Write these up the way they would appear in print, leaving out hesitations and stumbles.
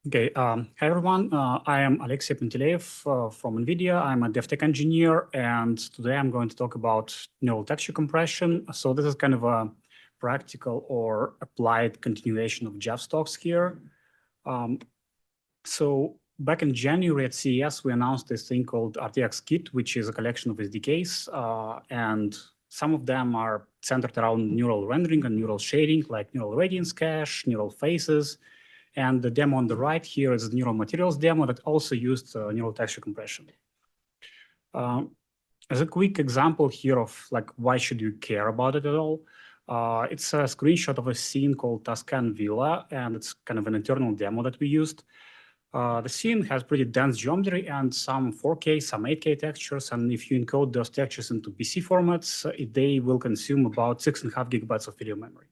Okay, hi everyone. I am Alexey Panteleev from NVIDIA. I'm a DevTech engineer, and today I'm going to talk about neural texture compression. So this is kind of a practical or applied continuation of Jeff's talks here. So back in January at CES, we announced this thing called RTX Kit, which is a collection of SDKs, and some of them are centered around neural rendering and neural shading, like neural radiance cache, neural faces. And the demo on the right here is a neural materials demo that also used neural texture compression. As a quick example here of like why should you care about it at all, it's a screenshot of a scene called Tuscan Villa, and it's kind of an internal demo that we used. The scene has pretty dense geometry and some 4K, some 8K textures, and if you encode those textures into PC formats, they will consume about 6.5 gigabytes of video memory.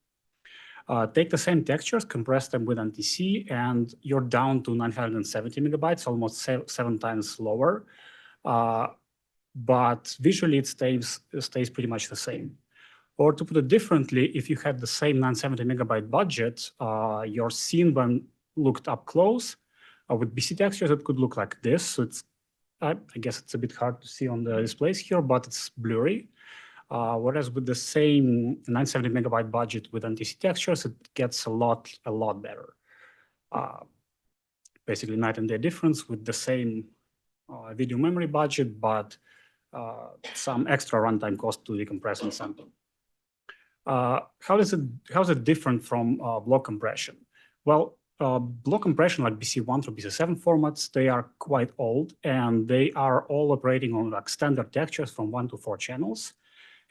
Take the same textures, compress them with NTC, and you're down to 970 megabytes, almost 7 times lower. But visually, it stays pretty much the same. Or to put it differently, if you had the same 970 megabyte budget, your scene when looked up close with BC textures, it could look like this. So it's, I guess it's a bit hard to see on the displays here, but it's blurry. Whereas with the same 970 megabyte budget with NTC textures, it gets a lot better. Basically, night and day difference with the same video memory budget, but some extra runtime cost to decompress and sample. How is it different from block compression? Well, block compression like BC1 through BC7 formats, they are quite old, and they are all operating on like standard textures from 1 to 4 channels.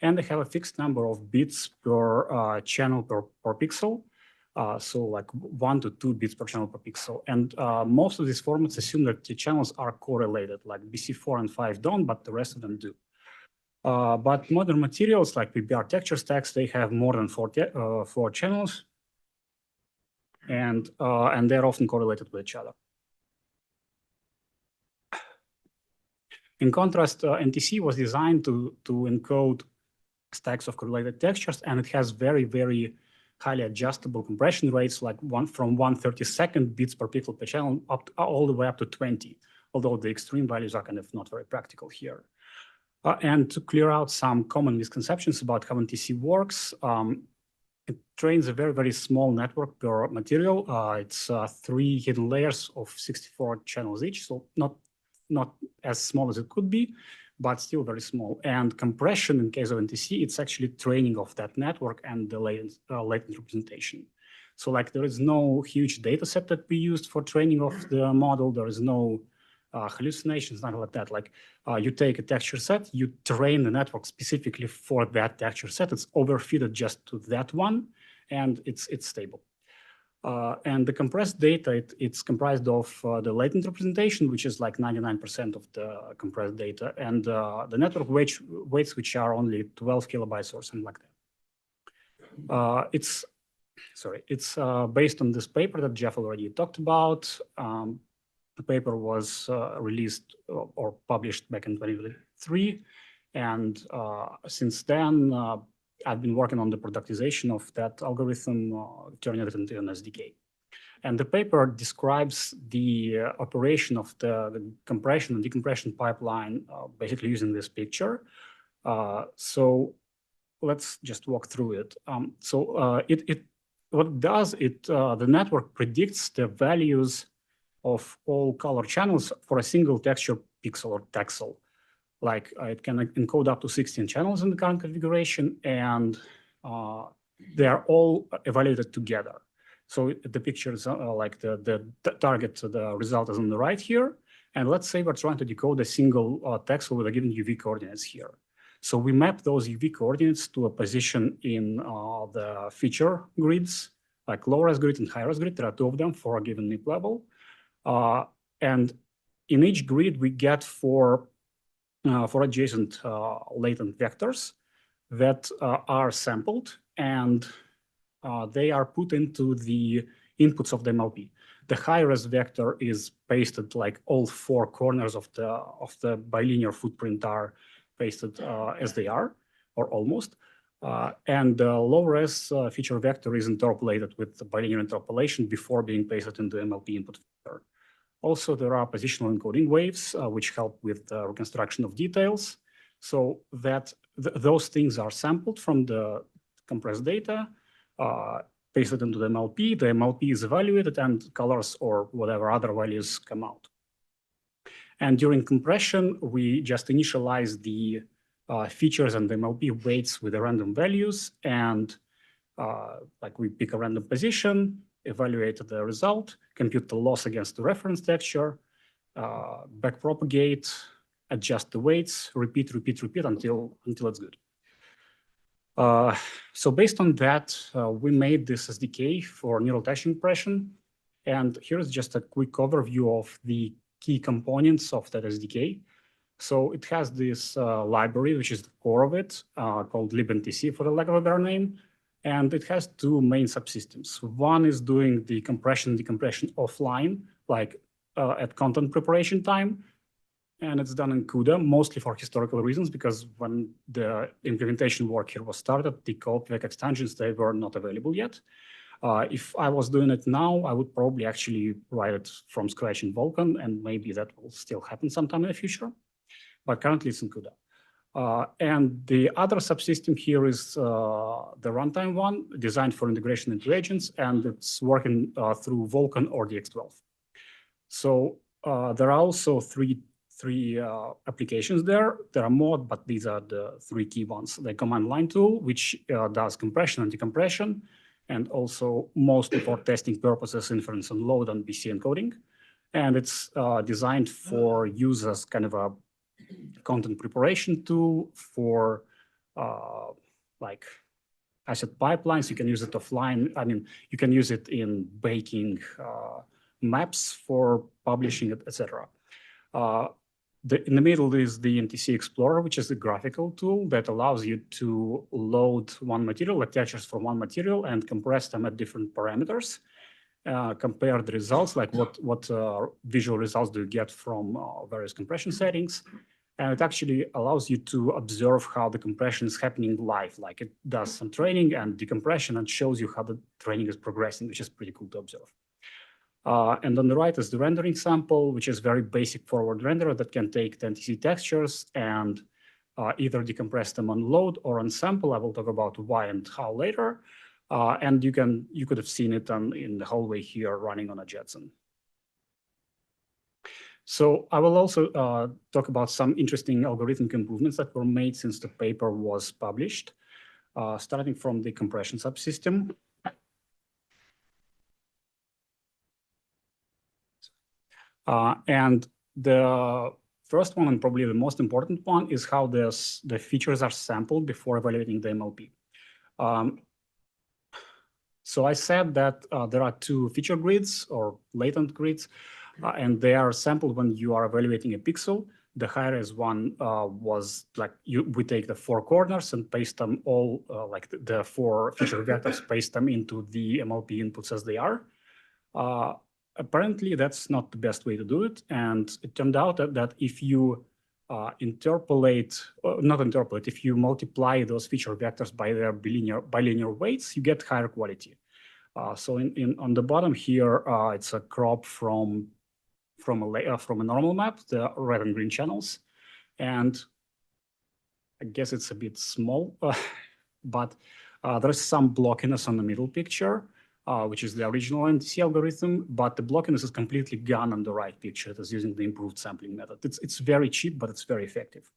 And they have a fixed number of bits per channel per pixel. So like 1 to 2 bits per channel per pixel. And most of these formats assume that the channels are correlated, like BC4 and 5 don't, but the rest of them do. But modern materials like PBR texture stacks, they have more than 4 channels. And they're often correlated with each other. In contrast, NTC was designed to encode stacks of correlated textures, and it has very, very highly adjustable compression rates, like from 1/32 bits per pixel per channel all the way up to 20, although the extreme values are kind of not very practical here. And to clear out some common misconceptions about how NTC works, it trains a very, very small network per material. It's 3 hidden layers of 64 channels each, so not as small as it could be, but still very small. And compression, in case of NTC, it's actually training of that network and the latent representation. So like there is no huge data set that we used for training of the model. There is no hallucinations, nothing like that. Like you take a texture set, you train the network specifically for that texture set. It's overfitted just to that one, and it's stable. And the compressed data, it's comprised of the latent representation, which is like 99% of the compressed data, and the network weights, which are only 12 kilobytes or something like that. It's based on this paper that Jeff already talked about. The paper was released or published back in 2023, and since then, I've been working on the productization of that algorithm, turning it into an SDK. And the paper describes the operation of the compression and decompression pipeline, basically using this picture. So let's just walk through it. What it does, the network predicts the values of all color channels for a single texture pixel or texel. Like it can encode up to 16 channels in the current configuration, and they are all evaluated together. So the picture is like the target, the result is on the right here. And let's say we're trying to decode a single texel with a given UV coordinates here. So we map those UV coordinates to a position in the feature grids, like low-res grid and high-res grid. There are 2 of them for a given NIP level. And in each grid, we get for adjacent latent vectors that are sampled, and they are put into the inputs of the MLP. The high-res vector is pasted, like all 4 corners of the bilinear footprint are pasted as they are, or almost. And the low-res feature vector is interpolated with the bilinear interpolation before being pasted into MLP input Also, there are positional encoding waves, which help with the reconstruction of details, so that those things are sampled from the compressed data, pasted into the MLP. The MLP is evaluated, and colors or whatever other values come out. And during compression, we just initialize the features and the MLP weights with the random values, and like we pick a random position, evaluate the result, compute the loss against the reference texture, backpropagate, adjust the weights, repeat until it's good. So based on that, we made this SDK for neural text compression. And here's just a quick overview of the key components of that SDK. So it has this library, which is the core of it, called libntc for the lack of a better name. And it has two main subsystems. One is doing the compression and decompression offline, like at content preparation time. And it's done in CUDA, mostly for historical reasons, because when the implementation work here was started, the callback extensions, they were not available yet. If I was doing it now, I would probably actually write it from scratch in Vulkan, and maybe that will still happen sometime in the future. But currently it's in CUDA. And the other subsystem here is the runtime one, designed for integration into agents, and it's working through Vulkan or DX12. So there are also three applications there. There are more, but these are the three key ones. The command line tool, which does compression and decompression, and also mostly for testing purposes, inference and load and BC encoding. And it's designed for use as kind of a content preparation tool for like asset pipelines. You can use it offline. I mean, you can use it in baking maps for publishing it, etc. In the middle is the NTC Explorer, which is a graphical tool that allows you to load one material, like textures from one material, and compress them at different parameters. Compare the results, like what visual results do you get from various compression settings. And it actually allows you to observe how the compression is happening live, like it does some training and decompression and shows you how the training is progressing, which is pretty cool to observe. And on the right is the rendering sample, which is very basic forward renderer that can take the NTC textures and either decompress them on load or on sample. I will talk about why and how later. And you could have seen it in the hallway here running on a Jetson. So I will also talk about some interesting algorithmic improvements that were made since the paper was published, starting from the compression subsystem. And the first one, and probably the most important one, is how the features are sampled before evaluating the MLP. So I said that there are two feature grids or latent grids, and they are sampled when you are evaluating a pixel. The higher-res one was like we take the four corners and paste them all, like the four feature vectors, paste them into the MLP inputs as they are. Apparently, that's not the best way to do it. And it turned out that if you if you multiply those feature vectors by their bilinear weights, you get higher quality. So on the bottom here, it's a crop from a normal map, the red and green channels. And I guess it's a bit small, but there's some blockiness on the middle picture, which is the original NTC algorithm, but the blockiness is completely gone on the right picture. It is using the improved sampling method. It's very cheap, but it's very effective.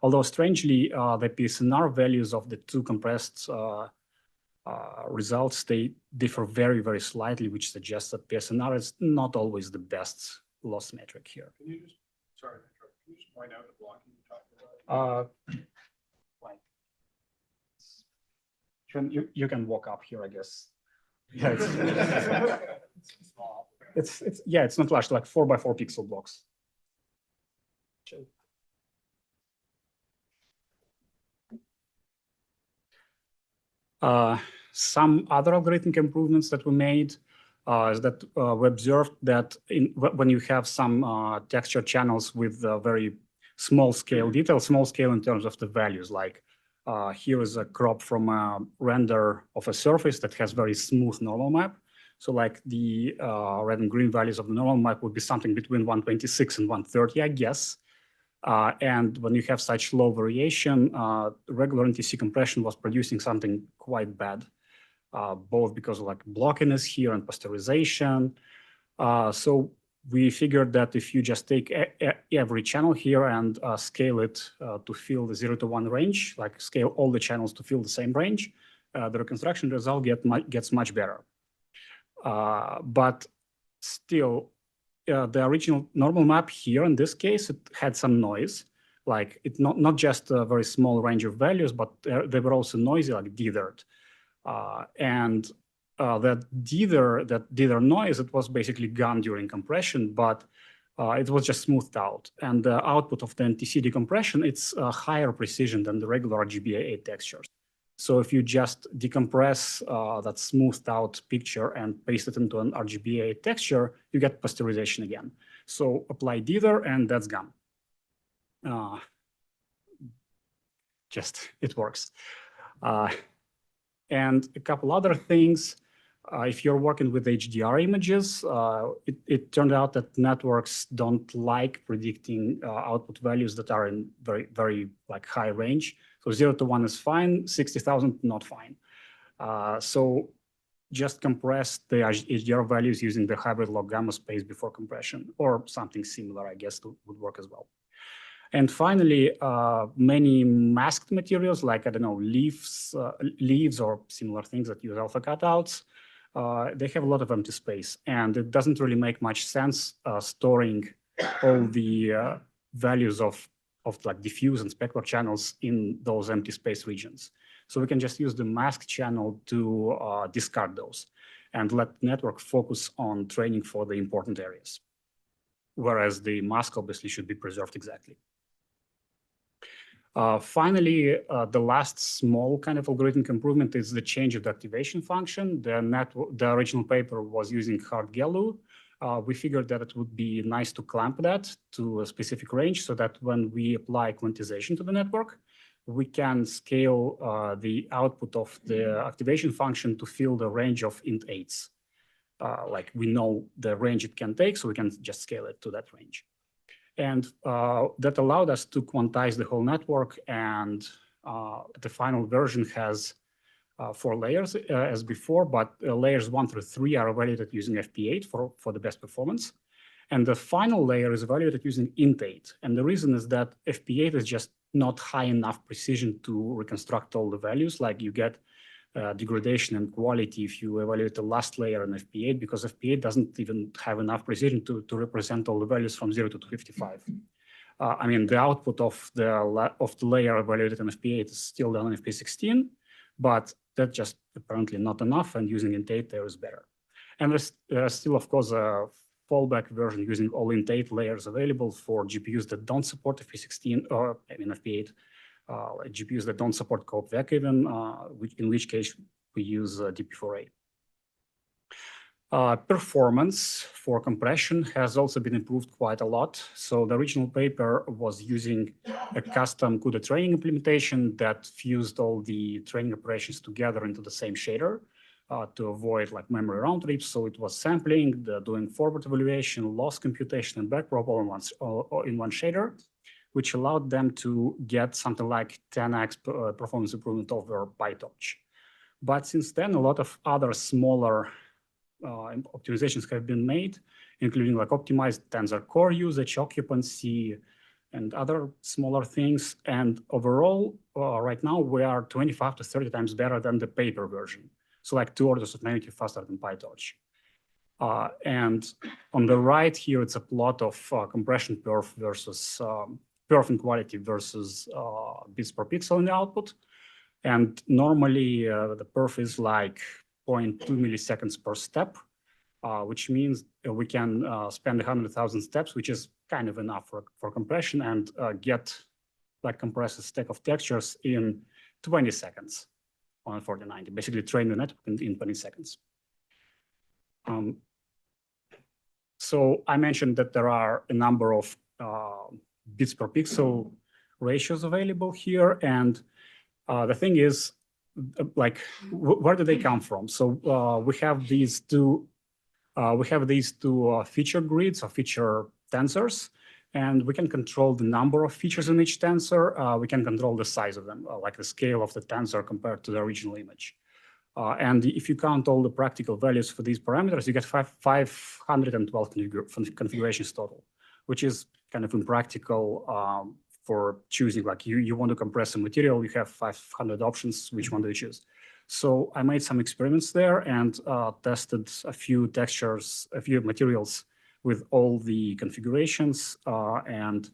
Although strangely, the PSNR values of the two compressed results, they differ very, very slightly, which suggests that PSNR is not always the best loss metric here. Can you just, sorry, can you just point out the blocking you're talking about? You can walk up here, I guess. Yeah, it's small. It's not large, like 4x4 pixel blocks. Some other algorithmic improvements that we made is that we observed that when you have some texture channels with very small scale detail, small scale in terms of the values, like here is a crop from a render of a surface that has very smooth normal map. So like the red and green values of the normal map would be something between 126 and 130, I guess. And when you have such low variation, regular NTC compression was producing something quite bad, both because of like blockiness here and pasteurization. So we figured that if you just take every channel here and scale it to fill the 0 to 1 range, like scale all the channels to fill the same range, the reconstruction result gets much better. But still, the original normal map here, in this case, it had some noise. Like it not just a very small range of values, but they were also noisy, like dithered. And that dither noise, it was basically gone during compression, but it was just smoothed out. And the output of the NTC decompression, it's a higher precision than the regular RGBA textures. So if you just decompress that smoothed out picture and paste it into an RGBA texture, you get pasteurization again. So apply dither and that's gone. It works. And a couple other things. If you're working with HDR images, it turned out that networks don't like predicting output values that are in very, very like high range. So 0 to 1 is fine, 60,000 not fine. So just compress the HDR values using the hybrid log gamma space before compression, or something similar, I guess, would work as well. And finally, many masked materials, like, I don't know, leaves or similar things that use alpha cutouts, they have a lot of empty space, and it doesn't really make much sense storing all the values of like diffuse and specular channels in those empty space regions. So we can just use the mask channel to discard those and let the network focus on training for the important areas, whereas the mask obviously should be preserved exactly. Finally, the last small kind of algorithmic improvement is the change of the activation function. The original paper was using hard GELU. We figured that it would be nice to clamp that to a specific range so that when we apply quantization to the network, we can scale the output of the activation function to fill the range of int8s. Like we know the range it can take, so we can just scale it to that range. And that allowed us to quantize the whole network, and the final version has 4 layers as before, but layers 1 through 3 are evaluated using FP8 for the best performance. And the final layer is evaluated using int8. And the reason is that FP8 is just not high enough precision to reconstruct all the values. Like you get degradation and quality if you evaluate the last layer in FP8, because FP8 doesn't even have enough precision to represent all the values from 0 to 255. I mean, the output of the layer evaluated in FP8 is still done in FP16, but that's just apparently not enough, and using int8 there is better. And there's still, of course, a fallback version using all int8 layers available for GPUs that don't support FP16 or FP8. GPUs that don't support CoPVEC even, in which case we use DP4A. Performance for compression has also been improved quite a lot. So the original paper was using a custom CUDA training implementation that fused all the training operations together into the same shader to avoid like memory round trips. So it was sampling, doing forward evaluation, loss computation, and backprop all in one shader, which allowed them to get something like 10x performance improvement over PyTorch. But since then, a lot of other smaller optimizations have been made, including like optimized tensor core usage, occupancy, and other smaller things. And overall, right now, we are 25 to 30 times better than the paper version. So like 2 orders of magnitude faster than PyTorch. And on the right here, it's a plot of compression perf versus perf in quality versus bits per pixel in the output. And normally the perf is like 0.2 milliseconds per step, which means we can spend 100,000 steps, which is kind of enough for compression, and get like compress a stack of textures in 20 seconds on 4090. Basically train the network in 20 seconds. So I mentioned that there are a number of bits per pixel ratios available here. And the thing is, like, where do they come from? So we have these two feature grids or feature tensors, and we can control the number of features in each tensor. We can control the size of them, like the scale of the tensor compared to the original image. And if you count all the practical values for these parameters, you get 512 configurations total, which is kind of impractical for choosing. Like you want to compress a material, you have 500 options, which one do you choose? So I made some experiments there and tested a few textures, a few materials with all the configurations and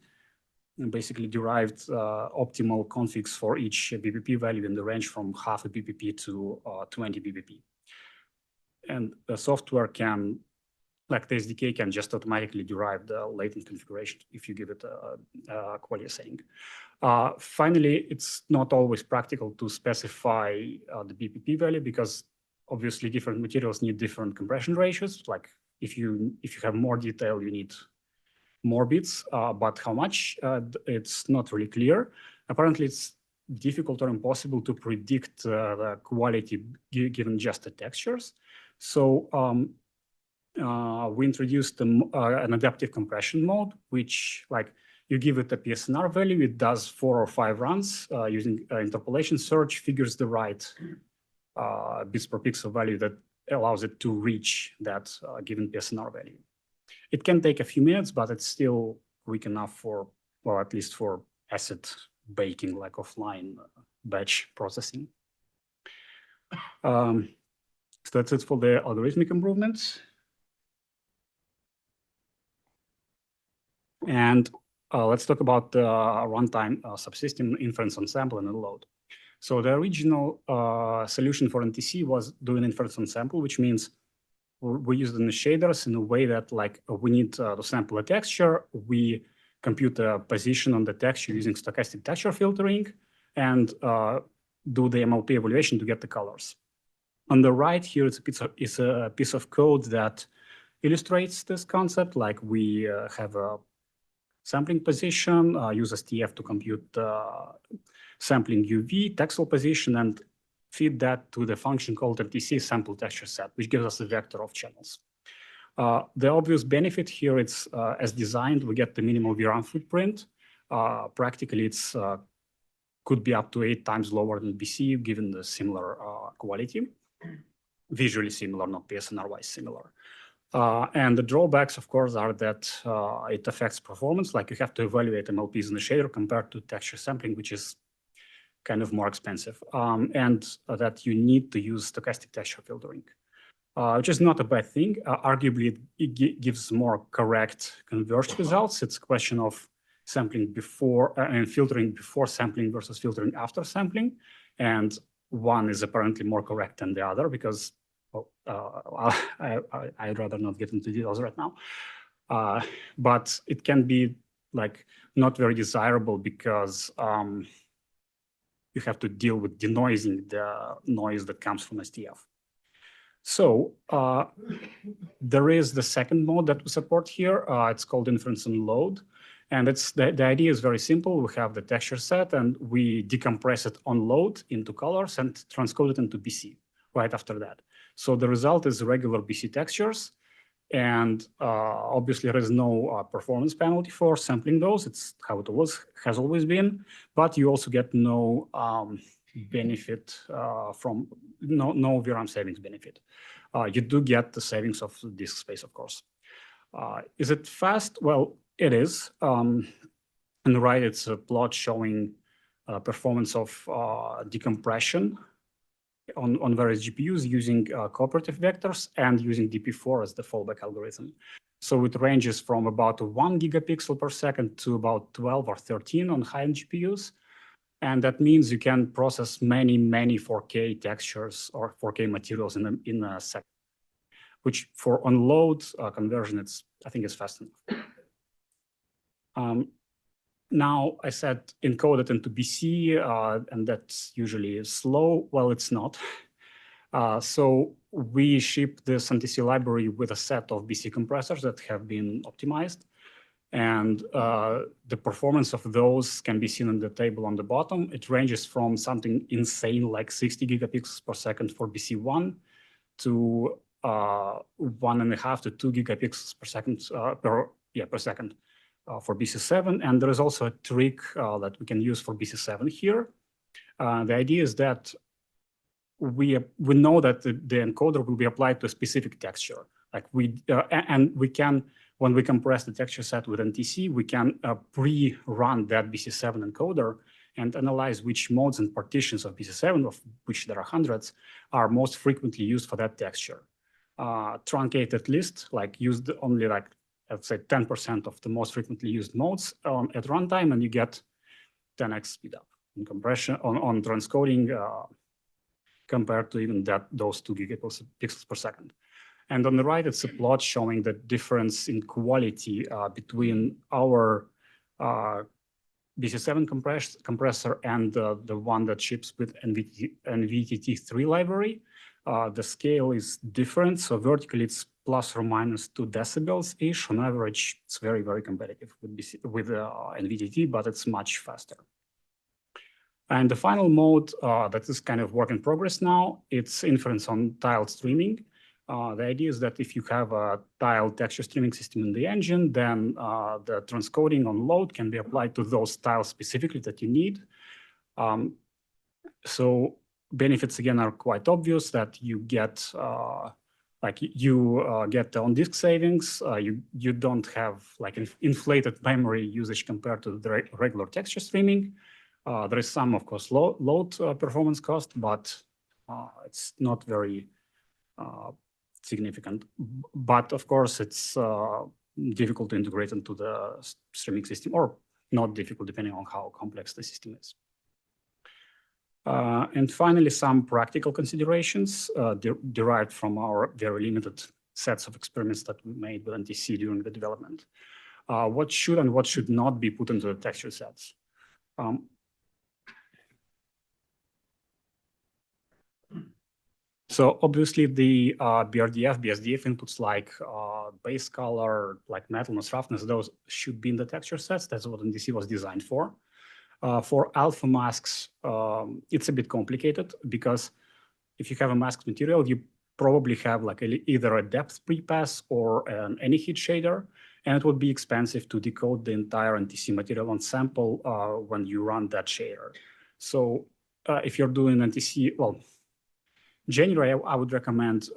basically derived optimal configs for each BPP value in the range from half a BPP to 20 BPP. And the software can, like the SDK, can just automatically derive the latent configuration if you give it a quality setting. Finally, it's not always practical to specify the BPP value because obviously different materials need different compression ratios. Like if you have more detail, you need more bits, but how much, it's not really clear. Apparently, it's difficult or impossible to predict the quality given just the textures. So we introduced an adaptive compression mode, which like you give it a PSNR value, it does 4 or 5 runs using interpolation search, figures the right bits per pixel value that allows it to reach that given PSNR value. It can take a few minutes, but it's still quick enough for, well, at least for acid baking, like offline batch processing. So that's it for the algorithmic improvements. And let's talk about the runtime subsystem inference on sample and load. So the original solution for NTC was doing inference on sample, which means we use the shaders in a way that like we need to sample a texture, we compute a position on the texture using stochastic texture filtering, and do the MLP evaluation to get the colors. On the right here, it's a piece of code that illustrates this concept. Like we have a sampling position, use STF to compute sampling UV, texel position, and feed that to the function called NTC sample texture set, which gives us a vector of channels. The obvious benefit here is as designed, we get the minimal VRAM footprint. Practically, it's could be up to 8 times lower than BC, given the similar quality. Visually similar, not PSNR-wise similar. And the drawbacks, of course, are that it affects performance. Like you have to evaluate MLPs in the shader compared to texture sampling, which is kind of more expensive, and that you need to use stochastic texture filtering, which is not a bad thing. Arguably, it gives more correct converged results. It's a question of sampling before and filtering before sampling versus filtering after sampling. And one is apparently more correct than the other because I'd rather not get into details right now. But it can be like not very desirable because you have to deal with denoising the noise that comes from STF. So there is the second mode that we support here. It's called inference and load. And it's the idea is very simple. We have the texture set and we decompress it on load into colors and transcode it into BC right after that. So the result is regular BC textures. And obviously there is no performance penalty for sampling those. It's how it has always been, but you also get no benefit from no VRAM savings benefit. You do get the savings of disk space, of course. Is it fast? Well, it is. On the right, it's a plot showing performance of decompression on various GPUs using cooperative vectors and using DP4 as the fallback algorithm. So it ranges from about 1 gigapixel per second to about 12 or 13 on high-end GPUs. And that means you can process many 4K textures or 4K materials in a second, which for on-load conversion, I think it's fast enough. Now, I said encode it into BC, and that's usually slow. Well, it's not. So we ship this NTC library with a set of BC compressors that have been optimized. And the performance of those can be seen in the table on the bottom. It ranges from something insane like 60 gigapixels per second for BC1 to 1.5 to 2 gigapixels per second per second for BC7. And there is also a trick that we can use for BC7 here. The idea is that we know that the encoder will be applied to a specific texture. Like and we can, when we compress the texture set with NTC, we can pre-run that BC7 encoder and analyze which modes and partitions of BC7, of which there are hundreds, are most frequently used for that texture. Truncated list, like used only like, let's say 10% of the most frequently used modes at runtime, and you get 10x speed up in compression on transcoding compared to even those 2 gigapixels per second. And on the right, it's a plot showing the difference in quality between our BC7 compressor and the one that ships with NVTT3 library. The scale is different. So vertically, it's plus or minus 2 decibels-ish. On average, it's very, very competitive with NVTT, but it's much faster. And the final mode that is kind of work in progress now, it's inference on tiled streaming. The idea is that if you have a tiled texture streaming system in the engine, then the transcoding on load can be applied to those tiles specifically that you need. So benefits again are quite obvious, that you get get on-disk savings. You don't have like inflated memory usage compared to the regular texture streaming. There is some, of course, load performance cost, but it's not very significant. But of course, it's difficult to integrate into the streaming system, or not difficult, depending on how complex the system is. And finally, some practical considerations derived from our very limited sets of experiments that we made with NTC during the development. What should and what should not be put into the texture sets? So obviously the BSDF inputs like base color, like metalness, roughness, those should be in the texture sets. That's what NTC was designed for. For alpha masks, it's a bit complicated because if you have a masked material, you probably have like either a depth prepass or any heat shader, and it would be expensive to decode the entire NTC material on sample when you run that shader. So if you're doing NTC, well, generally, I would recommend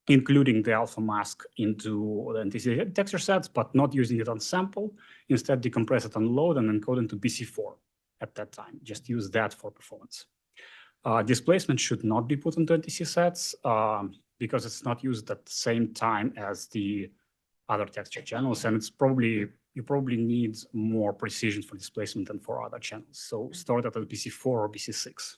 including the alpha mask into the NTC texture sets, but not using it on sample. Instead, decompress it on load and encode into BC4 at that time. Just use that for performance. Displacement should not be put into NTC sets because it's not used at the same time as the other texture channels, and you probably need more precision for displacement than for other channels. So store that at BC4 or BC6.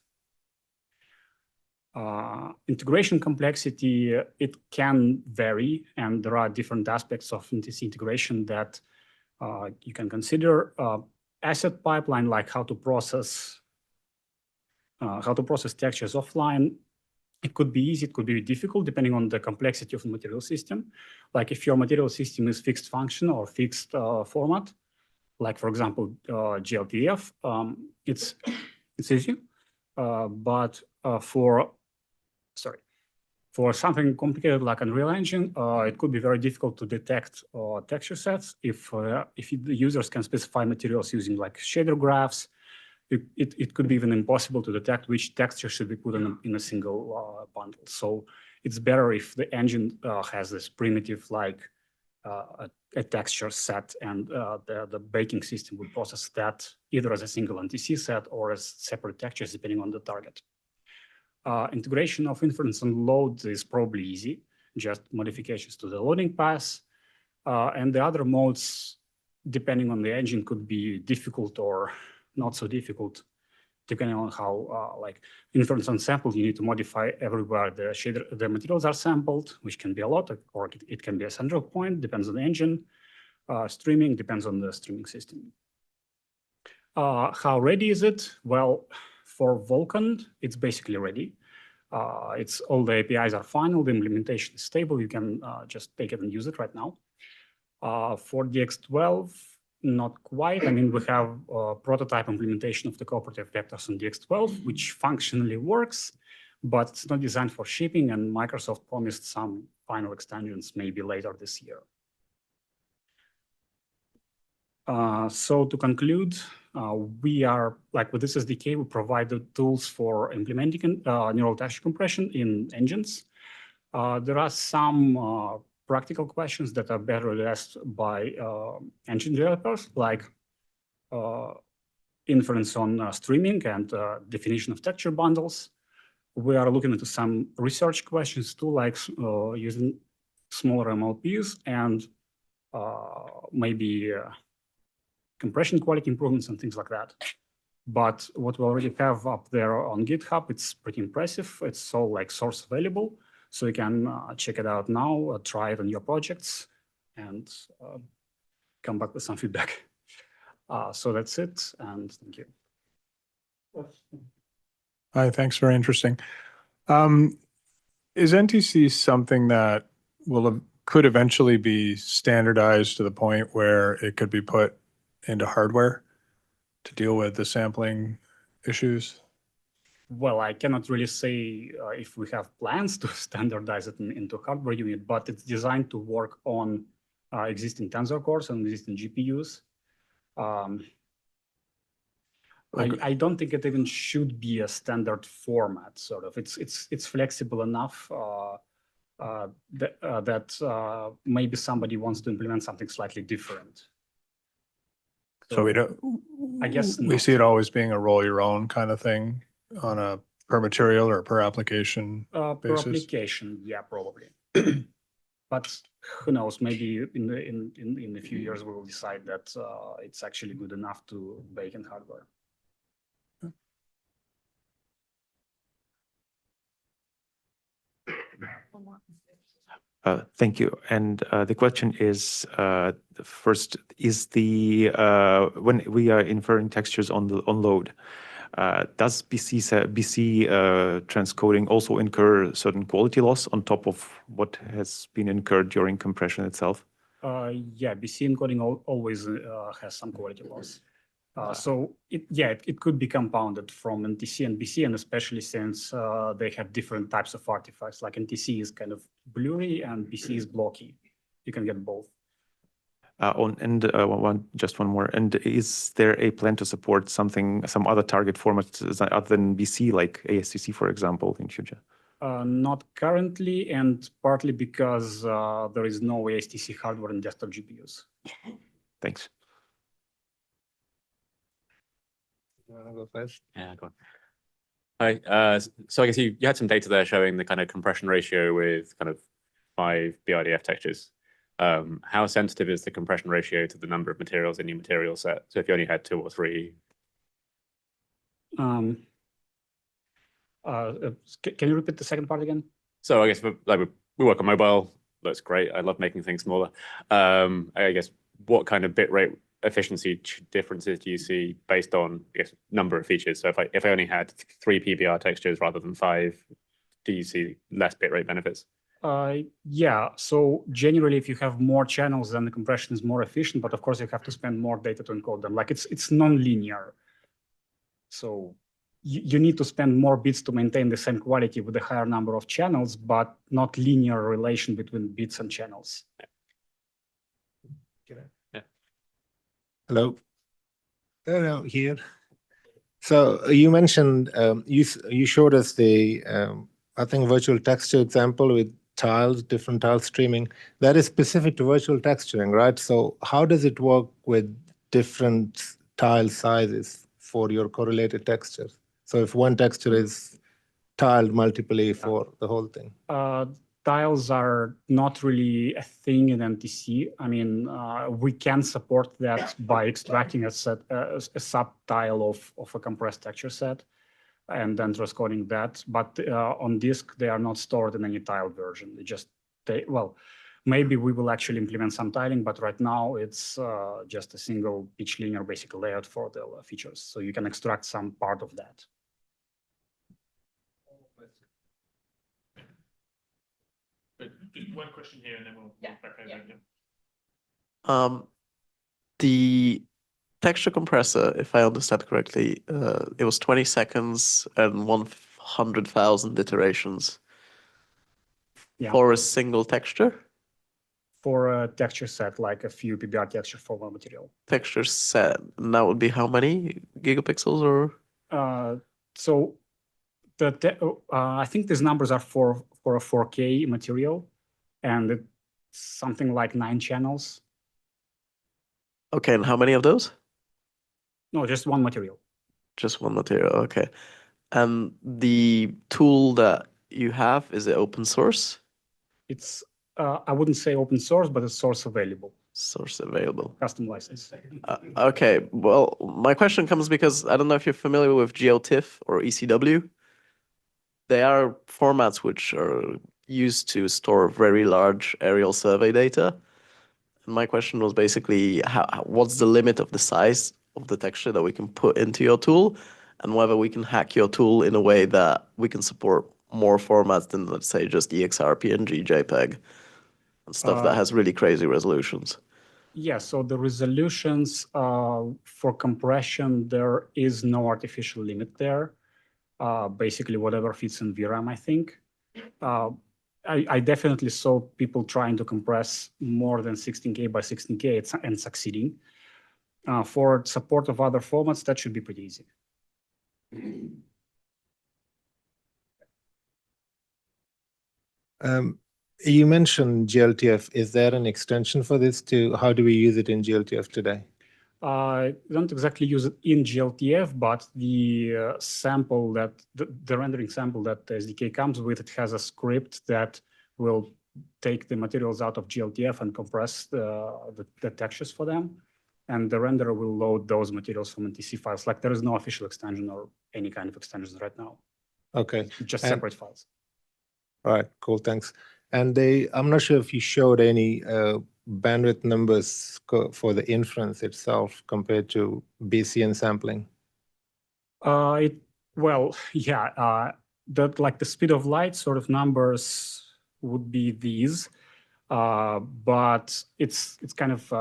Integration complexity, it can vary, and there are different aspects of NTC integration that you can consider. Asset pipeline, like how to process textures offline, it could be easy, it could be difficult, depending on the complexity of the material system. Like if your material system is fixed function or fixed format, like for example, GLTF, it's easy. But for something complicated like Unreal Engine, it could be very difficult to detect texture sets if the users can specify materials using like shader graphs. It could be even impossible to detect which texture should be put in a single bundle. So it's better if the engine has this primitive like a texture set, and the baking system would process that either as a single NTC set or as separate textures depending on the target. Integration of inference and load is probably easy, just modifications to the loading pass. And the other modes, depending on the engine, could be difficult or not so difficult, depending on how, like inference on sample, you need to modify everywhere the materials are sampled, which can be a lot, or it can be a central point, depends on the engine. Streaming depends on the streaming system. How ready is it? Well, for Vulkan, it's basically ready. All the APIs are final, the implementation is stable. You can just take it and use it right now. For DX12, not quite. I mean, we have a prototype implementation of the cooperative vectors on DX12, which functionally works, but it's not designed for shipping, and Microsoft promised some final extensions maybe later this year. So to conclude, we are, like with this SDK, we provide the tools for implementing neural texture compression in engines. There are some practical questions that are better addressed by engine developers, like inference on streaming and definition of texture bundles. We are looking into some research questions too, like using smaller MLPs and maybe compression quality improvements and things like that. But what we already have up there on GitHub, it's pretty impressive. It's all like source available. So you can check it out now, try it on your projects, and come back with some feedback. So that's it, and thank you. Hi, thanks. Very interesting. Is NTC something that could eventually be standardized to the point where it could be put into hardware to deal with the sampling issues? Well, I cannot really say if we have plans to standardize it into hardware unit, but it's designed to work on existing tensor cores and existing GPUs. I don't think it even should be a standard format. Sort of, it's flexible enough that maybe somebody wants to implement something slightly different. So we don't. I guess we not. see it always being a roll your own kind of thing on a per material or per application Per basis. application, yeah, probably. But who knows? Maybe in a few years we will decide that it's actually good enough to bake in hardware. Thank you. And the question is, first, is when we are inferring textures on load, does BC transcoding also incur certain quality loss on top of what has been incurred during compression itself? Yeah, BC encoding always has some quality loss. So it could be compounded from NTC and BC, and especially since they have different types of artifacts. Like NTC is kind of blurry and BC is blocky. You can get both. Just one more. And is there a plan to support some other target formats other than BC, like ASTC, for example, in future? Not currently, and partly because there is no ASTC hardware in desktop GPUs. Thanks. You want to go first? Yeah, go on. Hi. So I guess you had some data there showing the kind of compression ratio with kind of 5 BRDF textures. How sensitive is the compression ratio to the number of materials in your material set? So if you only had 2 or 3. Can you repeat the second part again? So I guess we work on mobile. That's great. I love making things smaller. I guess what kind of bitrate efficiency differences do you see based on, I guess, number of features? So if I only had 3 PBR textures rather than 5, do you see less bitrate benefits? Yeah. So generally, if you have more channels, then the compression is more efficient. But of course, you have to spend more data to encode them. Like it's non-linear. So you need to spend more bits to maintain the same quality with a higher number of channels, but not linear relation between bits and channels. Hello. No, here. So you mentioned you showed us the I think virtual texture example with tiles, different tile streaming. That is specific to virtual texturing, right? So how does it work with different tile sizes for your correlated textures? So if one texture is tiled multiply for the whole thing. Tiles are not really a thing in NTC. I mean, we can support that by extracting a subtile of a compressed texture set and then transcoding that. But on disk, they are not stored in any tile version. Well, maybe we will actually implement some tiling, but right now it's just a single pitch linear basic layout for the features. So you can extract some part of that. Just one question here, and then we'll back over. The texture compressor, if I understand correctly, it was 20 seconds and 100,000 iterations Yeah. for a single texture. For a texture set, like a few PBR texture for one material. Texture set, and that would be how many gigapixels or? So I think these numbers are for a 4K material, and it's something like 9 channels. Okay, and how many of those? No, just one material. Just one material, okay. And the tool that you have, is it open source? It's I wouldn't say open source, but it's source available, Source available. custom license. Okay, well, my question comes because I don't know if you're familiar with GeoTIFF or ECW. They are formats which are used to store very large aerial survey data. And my question was basically, what's the limit of the size of the texture that we can put into your tool, and whether we can hack your tool in a way that we can support more formats than, let's say, just EXR, PNG, JPEG, and stuff that has really crazy resolutions. Yeah, so the resolutions for compression, there is no artificial limit there. Basically, whatever fits in VRAM, I think. I definitely saw people trying to compress more than 16K by 16K and succeeding. For support of other formats, that should be pretty easy. You mentioned GLTF. Is there an extension for this how do we use it in GLTF today? I don't exactly use it in GLTF, but the sample that the rendering sample that the SDK comes with, it has a script that will take the materials out of GLTF and compress the textures for them. And the renderer will load those materials from NTC files. Like there is no official extension or any kind of extensions right now. Okay. Just separate files. All right, cool, thanks. And I'm not sure if you showed any bandwidth numbers for the inference itself compared to BCN sampling. Well, yeah, like the speed of light sort of numbers would be these, but it's kind of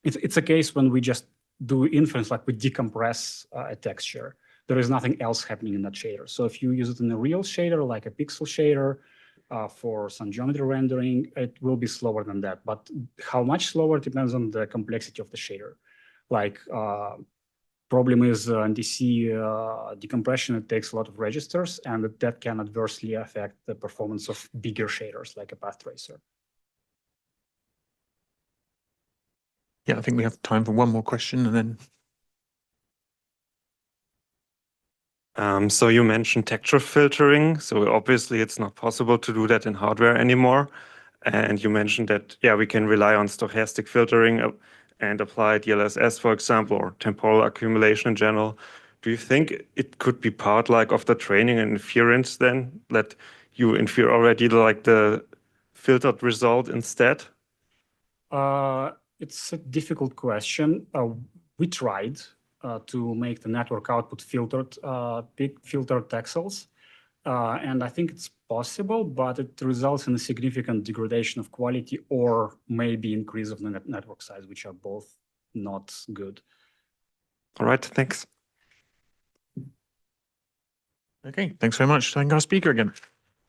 it's a case when we just do inference, like we decompress a texture. There is nothing else happening in that shader. So if you use it in a real shader, like a pixel shader, for some geometry rendering, it will be slower than that. But how much slower depends on the complexity of the shader. Like problem is NTC decompression, it takes a lot of registers, and that can adversely affect the performance of bigger shaders like a path tracer. Yeah, I think we have time for one more question and then. So you mentioned texture filtering. So obviously it's not possible to do that in hardware anymore. And you mentioned that, yeah, we can rely on stochastic filtering and apply DLSS, for example, or temporal accumulation in general. Do you think it could be part like of the training and inference then, that you infer already like the filtered result instead? It's a difficult question. We tried to make the network output filtered texels. And I think it's possible, but it results in a significant degradation of quality or maybe increase of the network size, which are both not good. All right, thanks. Okay, thanks very much. Thank our speaker again.